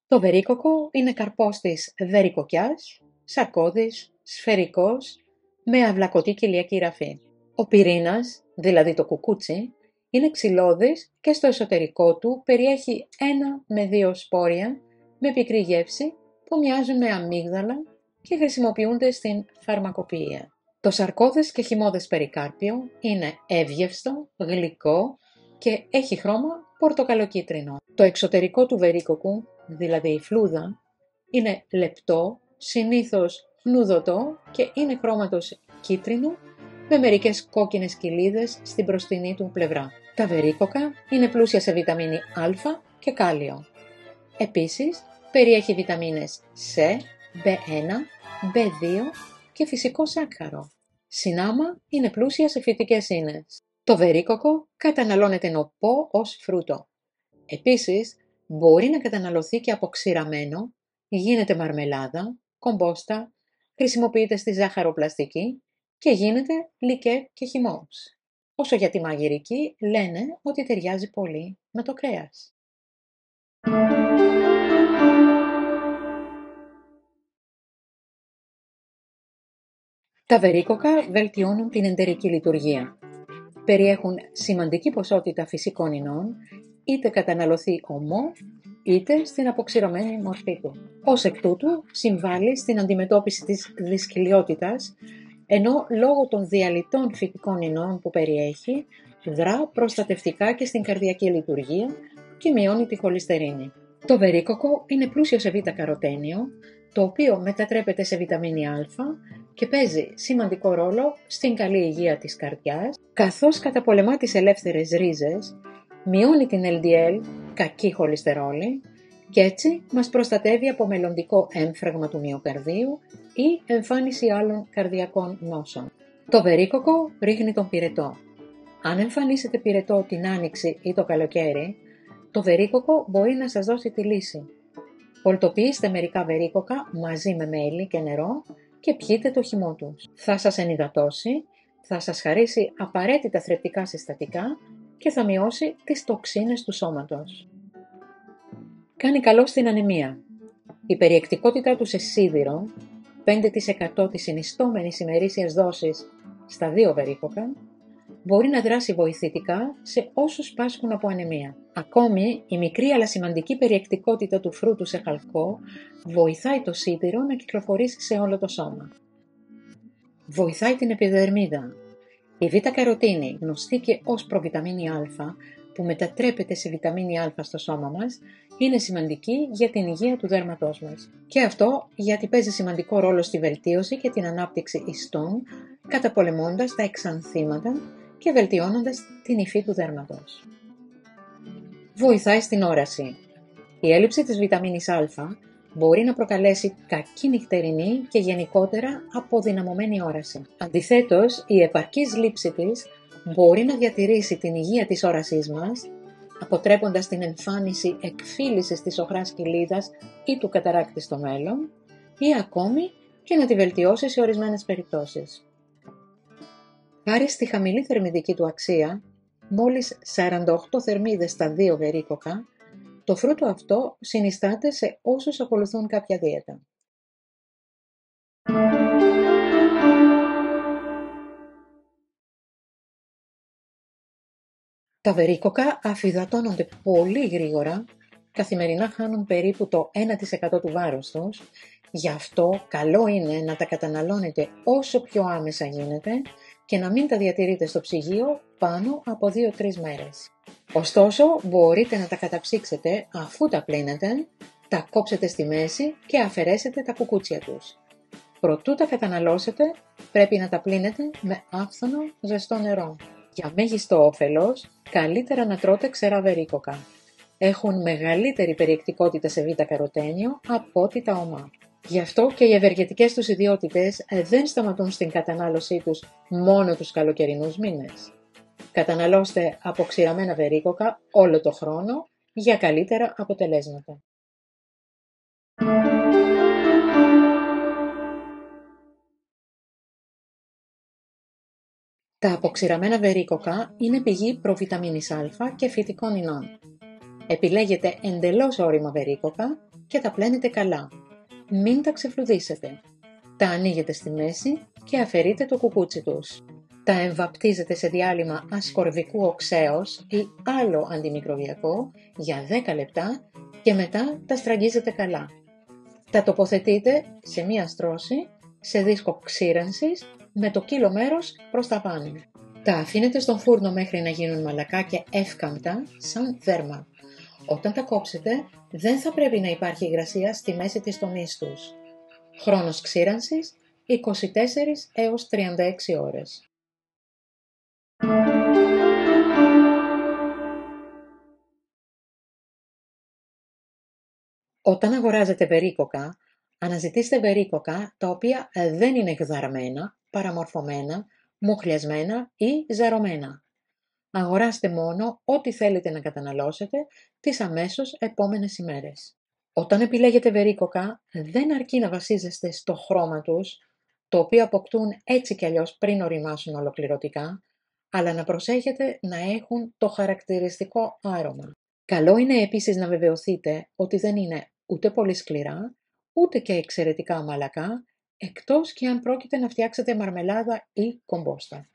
Το βερίκοκο είναι καρπός της βερικοκιάς, σαρκώδης, σφαιρικός, με αυλακωτή κοιλιακή ραφή. Ο πυρήνας, δηλαδή το κουκούτσι, είναι ξυλώδης και στο εσωτερικό του περιέχει 1 με 2 σπόρια με πικρή γεύση που μοιάζουν με αμύγδαλα και χρησιμοποιούνται στην φαρμακοποιία. Το σαρκώδες και χυμώδες περικάρπιο είναι εύγευστο, γλυκό και έχει χρώμα πορτοκαλοκίτρινο. Το εξωτερικό του βερίκοκου, δηλαδή η φλούδα, είναι λεπτό, συνήθως χνουδωτό και είναι χρώματος κίτρινο με μερικές κόκκινες κοιλίδες στην μπροστινή του πλευρά. Τα βερίκοκα είναι πλούσια σε βιταμίνη Α και κάλιο. Επίσης, περιέχει βιταμίνες C, B1, B2 και φυσικό σάκχαρο. Συνάμα είναι πλούσια σε φυτικές ίνες. Το βερίκοκο καταναλώνεται νοπό ως φρούτο. Επίσης, μπορεί να καταναλωθεί και αποξηραμένο, γίνεται μαρμελάδα, κομπόστα, χρησιμοποιείται στη ζάχαροπλαστική και γίνεται λικέ και χυμός. Όσο για τη μαγειρική, λένε ότι ταιριάζει πολύ με το κρέας. Τα βερίκοκα βελτιώνουν την εντερική λειτουργία. Περιέχουν σημαντική ποσότητα φυσικών ινών, είτε καταναλωθεί ομό, είτε στην αποξηρωμένη μορφή του. Ως εκ τούτου, συμβάλλει στην αντιμετώπιση της δυσκολιότητας, ενώ λόγω των διαλυτών φυτικών ινών που περιέχει, δρά προστατευτικά και στην καρδιακή λειτουργία και μειώνει τη χολυστερίνη. Το βερίκοκο είναι πλούσιο σε β-καροτένιο, το οποίο μετατρέπεται σε βιταμίνη Α και παίζει σημαντικό ρόλο στην καλή υγεία της καρδιάς, καθώς καταπολεμά τις ελεύθερες ρίζες, μειώνει την LDL, κακή χολυστερόλη, και έτσι μας προστατεύει από μελλοντικό έμφραγμα του μυοκαρδίου ή εμφάνιση άλλων καρδιακών νόσων. Το βερίκοκο ρίχνει τον πυρετό. Αν εμφανίσετε πυρετό την άνοιξη ή το καλοκαίρι, το βερίκοκο μπορεί να σας δώσει τη λύση. Πολτοποιήστε μερικά βερίκοκα μαζί με μέλι και νερό και πιείτε το χυμό τους. Θα σας ενυδατώσει, θα σας χαρίσει απαραίτητα θρεπτικά συστατικά και θα μειώσει τις τοξίνες του σώματος. Κάνει καλό στην ανεμία. Η περιεκτικότητά του σε σίδηρο, 5% της συνιστόμενης ημερήσιας δόσης στα 2 βερίκοκα, μπορεί να δράσει βοηθητικά σε όσους πάσχουν από ανεμία. Ακόμη, η μικρή αλλά σημαντική περιεκτικότητα του φρούτου σε χαλκό βοηθάει το σίδηρο να κυκλοφορήσει σε όλο το σώμα. Βοηθάει την επιδερμίδα. Η β-καροτίνη, γνωστή και ως προβιταμίνη Α, που μετατρέπεται σε βιταμίνη Α στο σώμα μας, είναι σημαντική για την υγεία του δέρματός μας. Και αυτό γιατί παίζει σημαντικό ρόλο στη βελτίωση και την ανάπτυξη ιστών, καταπολεμώντας τα εξανθήματα και βελτιώνοντας την υφή του δέρματος. Βοηθάει στην όραση. Η έλλειψη της βιταμίνης Α μπορεί να προκαλέσει κακή νυχτερινή και γενικότερα αποδυναμωμένη όραση. Αντιθέτως, η επαρκής λήψη της μπορεί να διατηρήσει την υγεία της όρασής μας, αποτρέποντας την εμφάνιση εκφύλισης της οχράς κοιλίδας ή του καταράκτη στο μέλλον, ή ακόμη και να τη βελτιώσει σε ορισμένες περιπτώσεις. Χάρη στη χαμηλή θερμιδική του αξία, μόλις 48 θερμίδες στα 2 βερίκοκα, το φρούτο αυτό συνιστάται σε όσους ακολουθούν κάποια δίαιτα. Τα βερίκοκα αφυδατώνονται πολύ γρήγορα, καθημερινά χάνουν περίπου το 1% του βάρους τους, γι' αυτό καλό είναι να τα καταναλώνετε όσο πιο άμεσα γίνεται και να μην τα διατηρείτε στο ψυγείο πάνω από 2-3 μέρες. Ωστόσο, μπορείτε να τα καταψύξετε αφού τα πλύνετε, τα κόψετε στη μέση και αφαιρέσετε τα κουκούτσια τους. Προτού τα καταναλώσετε, πρέπει να τα πλύνετε με άφθονο ζεστό νερό. Για μέγιστο όφελος, καλύτερα να τρώτε ξερά βερίκοκα. Έχουν μεγαλύτερη περιεκτικότητα σε β-καροτένιο από ό,τι τα ομά. Γι' αυτό και οι ευεργετικές τους ιδιότητες δεν σταματούν στην κατανάλωσή τους μόνο τους καλοκαιρινούς μήνες. Καταναλώστε αποξηραμένα βερίκοκα όλο το χρόνο για καλύτερα αποτελέσματα. Τα αποξηραμένα βερίκοκα είναι πηγή προβιταμίνης Α και φυτικών ινών. Επιλέγετε εντελώς ώριμα βερίκοκα, και τα πλένετε καλά. Μην τα ξεφλουδίσετε. Τα ανοίγετε στη μέση και αφαιρείτε το κουκούτσι τους. Τα εμβαπτίζετε σε διάλειμμα ασκορβικού οξέως ή άλλο αντιμικροβιακό για 10 λεπτά και μετά τα στραγγίζετε καλά. Τα τοποθετείτε σε μία στρώση, σε δίσκο ξύρανσης, με το κύλο μέρος προς τα πάνω. Τα αφήνετε στον φούρνο μέχρι να γίνουν μαλακά και εύκαμπτα, σαν δέρμα. Όταν τα κόψετε, δεν θα πρέπει να υπάρχει υγρασία στη μέση της τομής τους. Χρόνος ξύρανσης, 24 έως 36 ώρες. Όταν αγοράζετε βερίκοκα, αναζητήστε βερίκοκα τα οποία δεν είναι γδαρμένα, παραμορφωμένα, μουχλιασμένα ή ζαρωμένα. Αγοράστε μόνο ό,τι θέλετε να καταναλώσετε τις αμέσως επόμενες ημέρες. Όταν επιλέγετε βερίκοκα, δεν αρκεί να βασίζεστε στο χρώμα τους, το οποίο αποκτούν έτσι κι αλλιώς πριν ωριμάσουν ολοκληρωτικά, αλλά να προσέχετε να έχουν το χαρακτηριστικό άρωμα. Καλό είναι επίσης να βεβαιωθείτε ότι δεν είναι ούτε πολύ σκληρά, ούτε και εξαιρετικά μαλακά, εκτός και αν πρόκειται να φτιάξετε μαρμελάδα ή κομπόστα.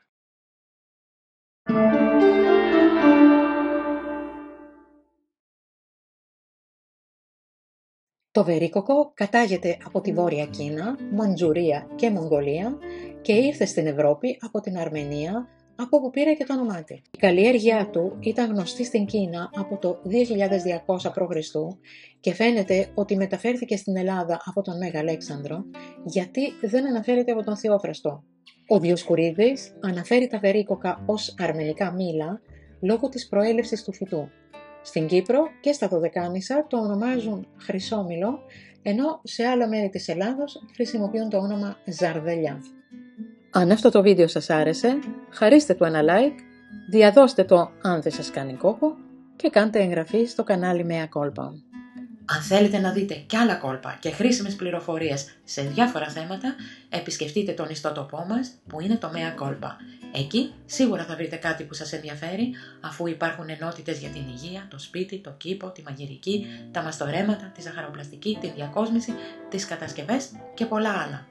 Το βερίκοκο κατάγεται από τη Βόρεια Κίνα, Μαντζουρία και Μογγολία και ήρθε στην Ευρώπη από την Αρμενία, από όπου πήρε και το όνομά του. Η καλλιέργειά του ήταν γνωστή στην Κίνα από το 2200 π.Χ. και φαίνεται ότι μεταφέρθηκε στην Ελλάδα από τον Μέγα Αλέξανδρο, γιατί δεν αναφέρεται από τον Θεόφραστο. Ο Διοσκουρίδης αναφέρει τα βερίκοκα ως αρμενικά μήλα λόγω της προέλευσης του φυτού. Στην Κύπρο και στα Δωδεκάνησα το ονομάζουν χρυσόμηλο, ενώ σε άλλα μέρη της Ελλάδος χρησιμοποιούν το όνομα ζαρδελιά. Αν αυτό το βίντεο σας άρεσε, χαρίστε του ένα like, διαδώστε το αν δεν σας κάνει κόπο και κάντε εγγραφή στο κανάλι Mea Culpa. Αν θέλετε να δείτε κι άλλα κόλπα και χρήσιμες πληροφορίες σε διάφορα θέματα, επισκεφτείτε τον ιστότοπό μας που είναι το Mea Culpa. Εκεί σίγουρα θα βρείτε κάτι που σας ενδιαφέρει, αφού υπάρχουν ενότητες για την υγεία, το σπίτι, το κήπο, τη μαγειρική, τα μαστορέματα, τη ζαχαροπλαστική, τη διακόσμηση, τις κατασκευές και πολλά άλλα.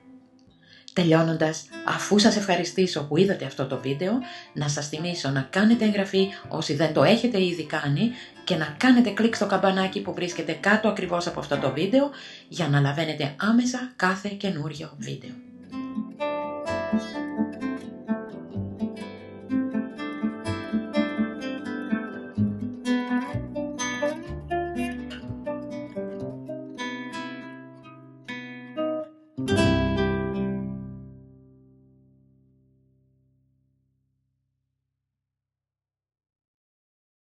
Τελειώνοντας, αφού σας ευχαριστήσω που είδατε αυτό το βίντεο, να σας θυμίσω να κάνετε εγγραφή όσοι δεν το έχετε ήδη κάνει και να κάνετε κλικ στο καμπανάκι που βρίσκεται κάτω ακριβώς από αυτό το βίντεο για να λαβαίνετε άμεσα κάθε καινούριο βίντεο.